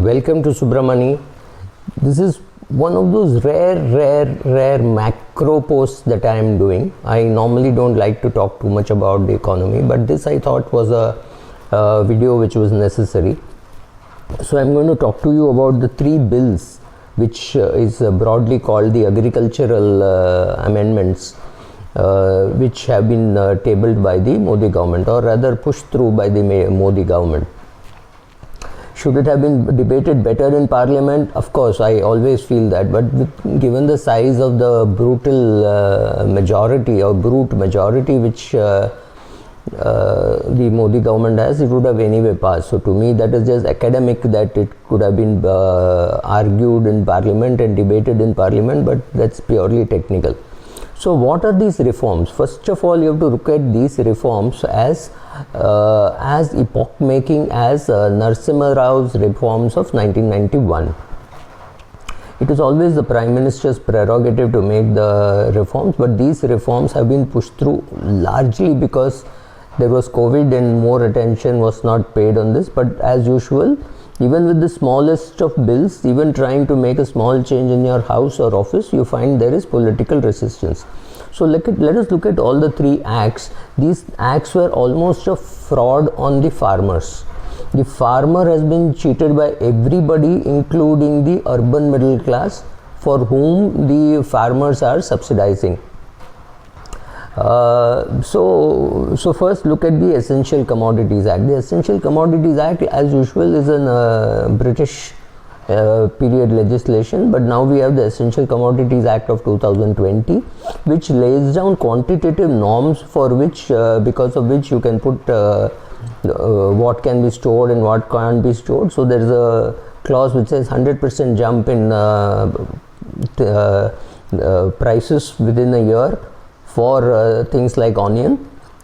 Welcome to Subramani. This is one of those rare macro posts that I am doing. I normally don't like to talk too much about the economy, but this I thought was a video which was necessary. So I'm going to talk to you about the three bills which is broadly called the agricultural amendments which have been tabled by the Modi government, or rather pushed through by the Modi government. Should it have been debated better in parliament? Of course, I always feel that, but given the size of the brutal majority or brute majority which the Modi government has, it would have anyway passed. So to me that is just academic, that it could have been argued in parliament and debated in parliament, but that's purely technical. So what are these reforms? First of all, you have to look at these reforms as epoch-making as Narasimha Rao's reforms of 1991. It is always the Prime Minister's prerogative to make the reforms, but these reforms have been pushed through largely because there was COVID and more attention was not paid on this. But as usual, even with the smallest of bills, even trying to make a small change in your house or office, you find there is political resistance. So let us look at all the three acts. These acts were almost a fraud on the farmers. The farmer has been cheated by everybody, including the urban middle class, for whom the farmers are subsidizing. So first look at the Essential Commodities Act. The Essential Commodities Act, as usual, is a British period legislation, but now we have the Essential Commodities Act of 2020, which lays down quantitative norms for which, because of which you can put what can be stored and what can't be stored. So there is a clause which says 100% jump in prices within a year for things like onion,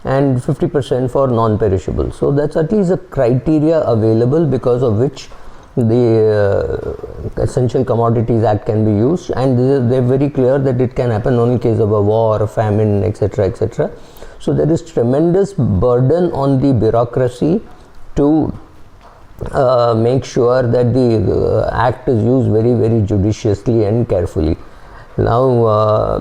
and 50% for non-perishable. So that's at least a criteria available because of which the Essential Commodities Act can be used, and they're very clear that it can happen only in case of a war, a famine, etc., etc. So there is tremendous burden on the bureaucracy to make sure that the act is used very judiciously and carefully. Now,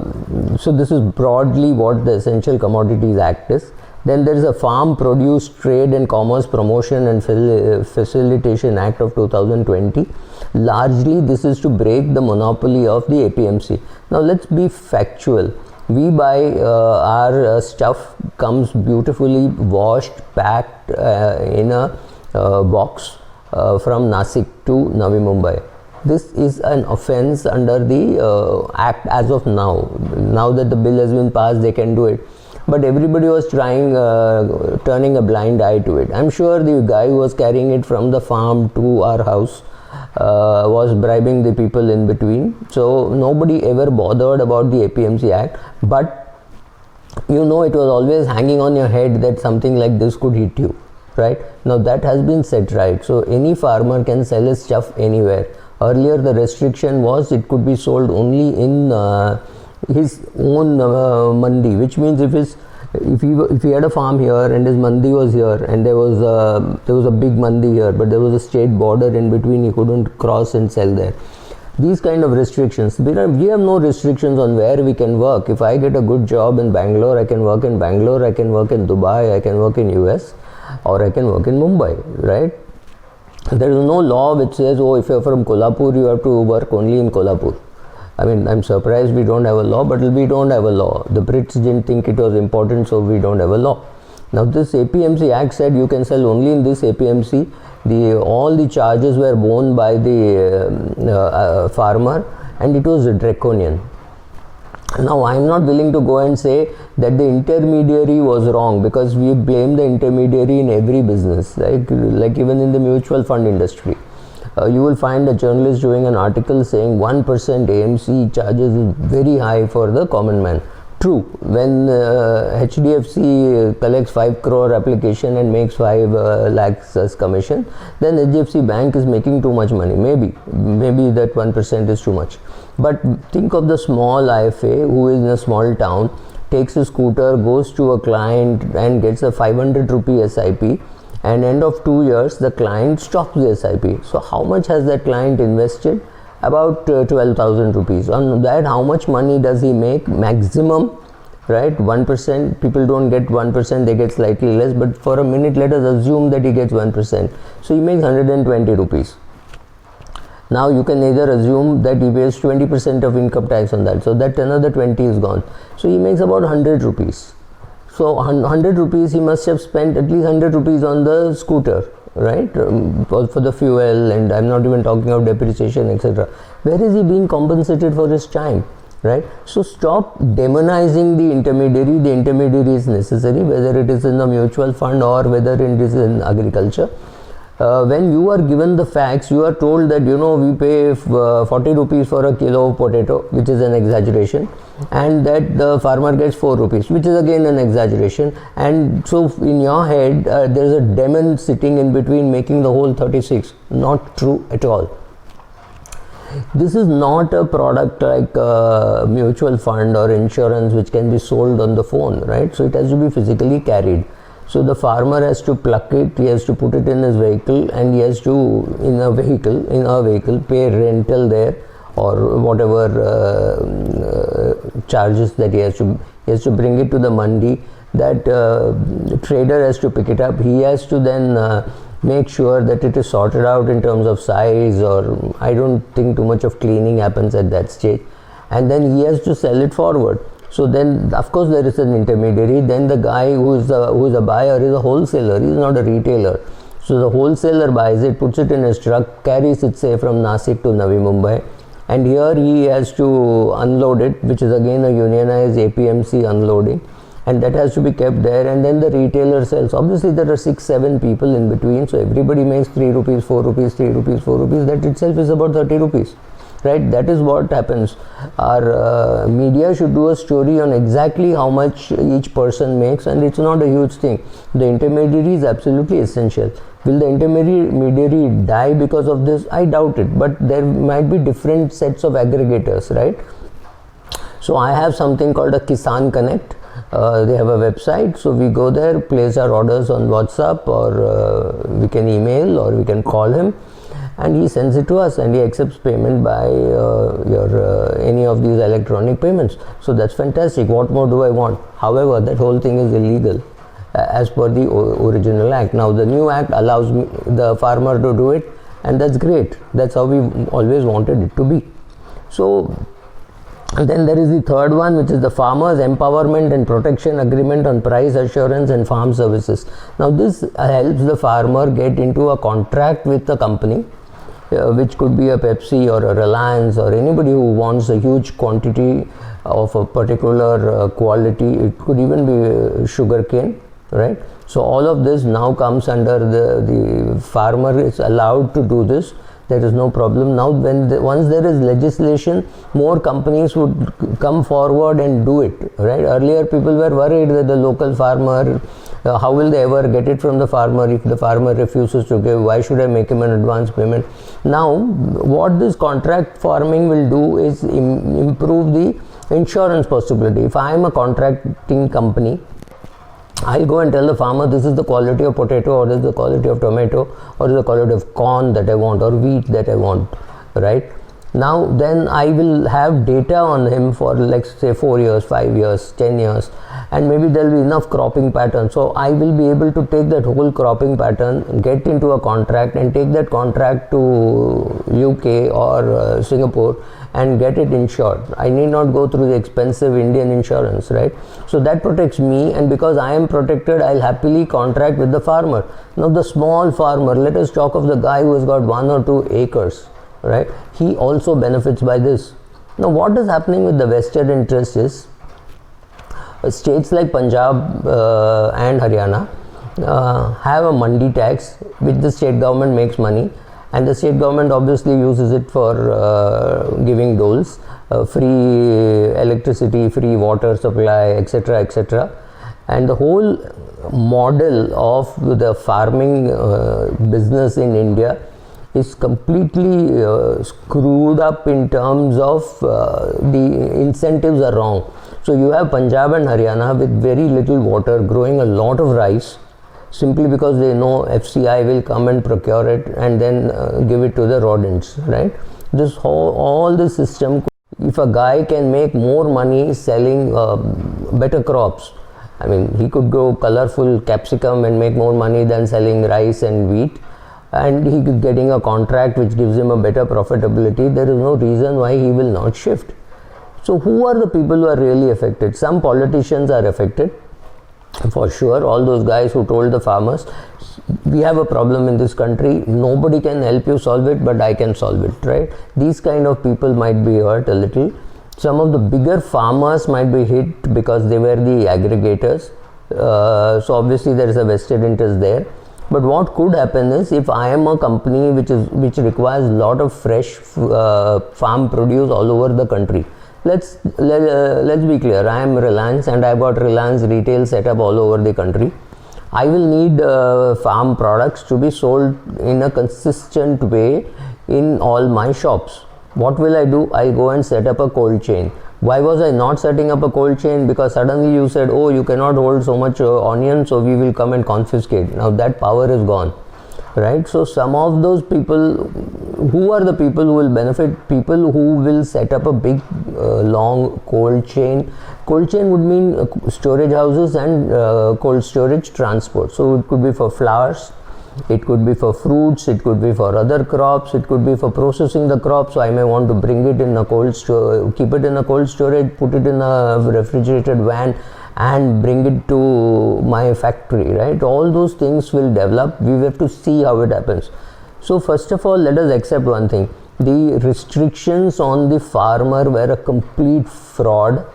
so this is broadly what the Essential Commodities Act is. Then there is a Farm Produce Trade and Commerce Promotion and Facilitation Act of 2020. Largely this is to break the monopoly of the APMC. Now let's be factual. We buy our stuff comes beautifully washed, packed in a box from Nasik to Navi Mumbai. This is an offence under the act as of now. Now that the bill has been passed, they can do it. But everybody was trying, turning a blind eye to it. I'm sure the guy who was carrying it from the farm to our house was bribing the people in between. So nobody ever bothered about the APMC Act. But you know, it was always hanging on your head that something like this could hit you, right? Now that has been set right. So any farmer can sell his stuff anywhere. Earlier the restriction was it could be sold only in his own mandi, which means if he had a farm here and his mandi was here, and there was a big mandi here, but there was a state border in between, he couldn't cross and sell there. These kind of restrictions. We have no restrictions on where we can work. If I get a good job in Bangalore, I can work in Bangalore, I can work in Dubai, I can work in US, or I can work in Mumbai, right? There is no law which says, oh, if you're from Kolhapur, you have to work only in Kolhapur. I mean, I'm surprised we don't have a law, but we don't have a law. The Brits didn't think it was important, so we don't have a law. Now this APMC Act said you can sell only in this APMC. All the charges were borne by the farmer, and it was draconian. Now I'm not willing to go and say that the intermediary was wrong, because we blame the intermediary in every business, like even in the mutual fund industry. You will find a journalist doing an article saying 1% AMC charges is very high for the common man. True, when HDFC collects 5 crore application and makes 5 lakhs as commission, then HDFC Bank is making too much money. Maybe that 1% is too much. But think of the small IFA who is in a small town, takes a scooter, goes to a client and gets a 500 rupee SIP, and end of 2 years the client stops the SIP. So how much has that client invested? About 12,000 rupees. On that, how much money does he make? Maximum, right? 1%. People don't get 1%, they get slightly less, but for a minute let us assume that he gets 1%. So he makes 120 rupees. Now you can either assume that he pays 20% of income tax on that, so that another 20 is gone. So he makes about 100 rupees. So 100 rupees he must have spent at least 100 rupees on the scooter, right? For the fuel, and I'm not even talking of depreciation, etc. Where is he being compensated for his time, right? So stop demonizing the intermediary. The intermediary is necessary, whether it is in the mutual fund or whether it is in agriculture. When you are given the facts, you are told that we pay 40 rupees for a kilo of potato, which is an exaggeration, and that the farmer gets 4 rupees, which is again an exaggeration. And so in your head there is a demon sitting in between making the whole 36. Not true at all. This is not a product like a mutual fund or insurance which can be sold on the phone, right? So it has to be physically carried. So the farmer has to pluck it, he has to put it in his vehicle, and he has to, in a vehicle, pay rental there, or whatever charges that he has to bring it to the mandi. That trader has to pick it up. He has to then make sure that it is sorted out in terms of size, or I don't think too much of cleaning happens at that stage, and then he has to sell it forward. So then, of course, there is an intermediary. Then the guy who is a buyer is a wholesaler. He is not a retailer. So the wholesaler buys it, puts it in his truck, carries it, say, from Nasik to Navi Mumbai, and here he has to unload it, which is again a unionized APMC unloading, and that has to be kept there. And then the retailer sells. Obviously, there are 6-7 people in between, so everybody makes 3 rupees, 4 rupees, 3 rupees, 4 rupees. That itself is about 30 rupees. Right, that is what happens. Our media should do a story on exactly how much each person makes, and it's not a huge thing. The intermediary is absolutely essential. Will the intermediary die because of this? I doubt it, but there might be different sets of aggregators, right? So I have something called a Kisan Connect. They have a website, so we go there, place our orders on WhatsApp, or we can email, or we can call him, and he sends it to us, and he accepts payment by any of these electronic payments. So that's fantastic. What more do I want? However, that whole thing is illegal as per the original act. Now the new act allows the farmer to do it, and that's great. That's how we always wanted it to be. So then there is the third one, which is the Farmers Empowerment and Protection Agreement on Price Assurance and Farm Services. Now this helps the farmer get into a contract with the company, which could be a Pepsi or a Reliance or anybody who wants a huge quantity of a particular quality. It could even be sugarcane, right? So all of this now comes under the farmer is allowed to do this. There is no problem. Now once there is legislation, more companies would come forward and do it, right? Earlier people were worried that the local farmer, how will they ever get it from the farmer if the farmer refuses to give? Why should I make him an advance payment? Now what this contract farming will do is improve the insurance possibility. If I am a contracting company, I'll go and tell the farmer, this is the quality of potato, or this is the quality of tomato, or this is the quality of corn that I want, or wheat that I want, right? Now then I will have data on him for, like, say 4 years, 5 years, 10 years, and maybe there will be enough cropping pattern. So I will be able to take that whole cropping pattern, get into a contract, and take that contract to UK or Singapore and get it insured. I need not go through the expensive Indian insurance, right? So that protects me, and because I am protected, I'll happily contract with the farmer. Now the small farmer, let us talk of the guy who has got 1 or 2 acres, right? He also benefits by this. Now what is happening with the vested interest is, states like Punjab and Haryana have a mandi tax, which the state government makes money, and the state government obviously uses it for giving doles, free electricity, free water supply, etc., etc. And the whole model of the farming business in India is completely screwed up in terms of the incentives are wrong. So you have Punjab and Haryana with very little water growing a lot of rice. simply because they know FCI will come and procure it and then give it to the rodents, right? All this system, if a guy can make more money selling better crops, I mean, he could grow colorful capsicum and make more money than selling rice and wheat, and he could getting a contract which gives him a better profitability. There is no reason why he will not shift. So who are the people who are really affected? Some politicians are affected, for sure. All those guys who told the farmers, we have a problem in this country, nobody can help you solve it, but I can solve it, right? These kind of people might be hurt a little. Some of the bigger farmers might be hit because they were the aggregators. So obviously there is a vested interest there. But what could happen is, if I am a company which requires a lot of fresh farm produce all over the country, let's be clear, I am Reliance and I've got Reliance retail set up all over the country. I will need farm products to be sold in a consistent way in all my shops. What will I do? I'll go and set up a cold chain. Why was I not setting up a cold chain? Because suddenly you said, oh, you cannot hold so much onion, so we will come and confiscate. Now that power is gone, right? So some of those people, who are the people who will benefit? People who will set up a big long cold chain. Cold chain would mean storage houses and cold storage transport. So it could be for flowers, it could be for fruits, it could be for other crops, it could be for processing the crop. So I may want to bring it in a keep it in a cold storage, put it in a refrigerated van and bring it to my factory, right? All those things will develop. We have to see how it happens. So first of all, let us accept one thing. The restrictions on the farmer were a complete fraud,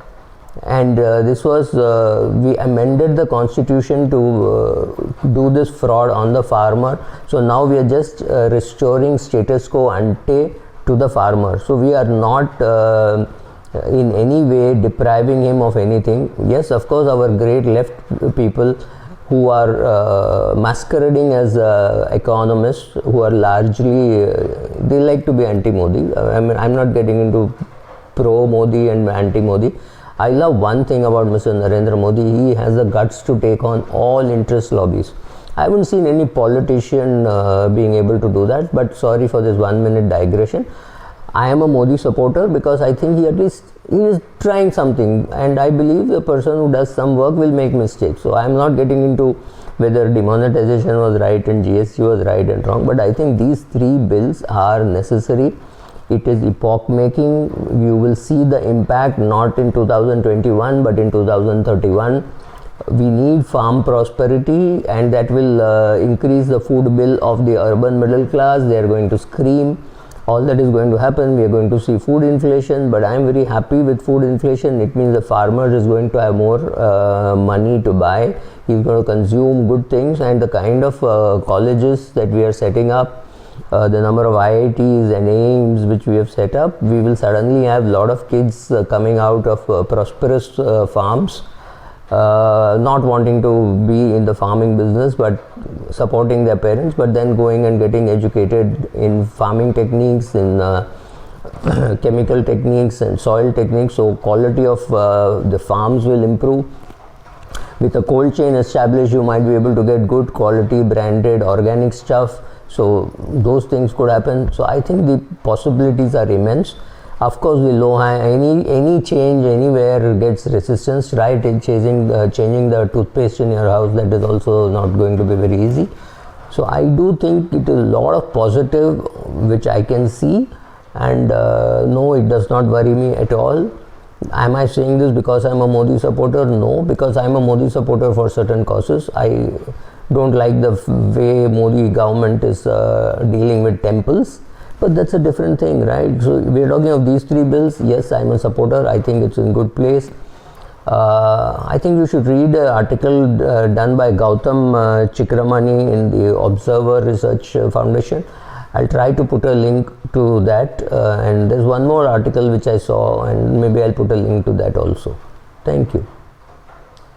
and this was we amended the constitution to do this fraud on the farmer. So now we are just restoring status quo ante to the farmer. So we are not in any way depriving him of anything. Yes, of course, our great left people who are masquerading as economists, who are largely they like to be anti-Modi. I mean, I'm not getting into pro-Modi and anti-Modi. I love one thing about Mr. Narendra Modi. He has the guts to take on all interest lobbies. I haven't seen any politician being able to do that, but sorry for this 1 minute digression. I am a Modi supporter because I think he is trying something, and I believe a person who does some work will make mistakes. So I am not getting into whether demonetization was right and GST was right and wrong, but I think these three bills are necessary. It is epoch making. You will see the impact not in 2021 but in 2031. We need farm prosperity, and that will increase the food bill of the urban middle class. They are going to scream. All that is going to happen. We are going to see food inflation, but I am very happy with food inflation. It means the farmer is going to have more money to buy. He is going to consume good things, and the kind of colleges that we are setting up, the number of IITs and AIIMS which we have set up, we will suddenly have a lot of kids coming out of prosperous farms, not wanting to be in the farming business but supporting their parents, but then going and getting educated in farming techniques, in chemical techniques and soil techniques. So quality of the farms will improve. With a cold chain established, you might be able to get good quality branded organic stuff. So those things could happen. So I think the possibilities are immense. Of course, the low high, any change anywhere gets resistance, right? In changing the toothpaste in your house, that is also not going to be very easy. So I do think it is a lot of positive which I can see, and no, it does not worry me at all. Am I saying this because I'm a Modi supporter? No, because I'm a Modi supporter for certain causes. I don't like the way Modi government is dealing with temples, but that's a different thing, right? So we are talking of these three bills. Yes, I'm a supporter. I think it's in good place. I think you should read an article done by Gautam Chikramani in the Observer Research Foundation. I'll try to put a link to that, and there's one more article which I saw, and maybe I'll put a link to that also. Thank you.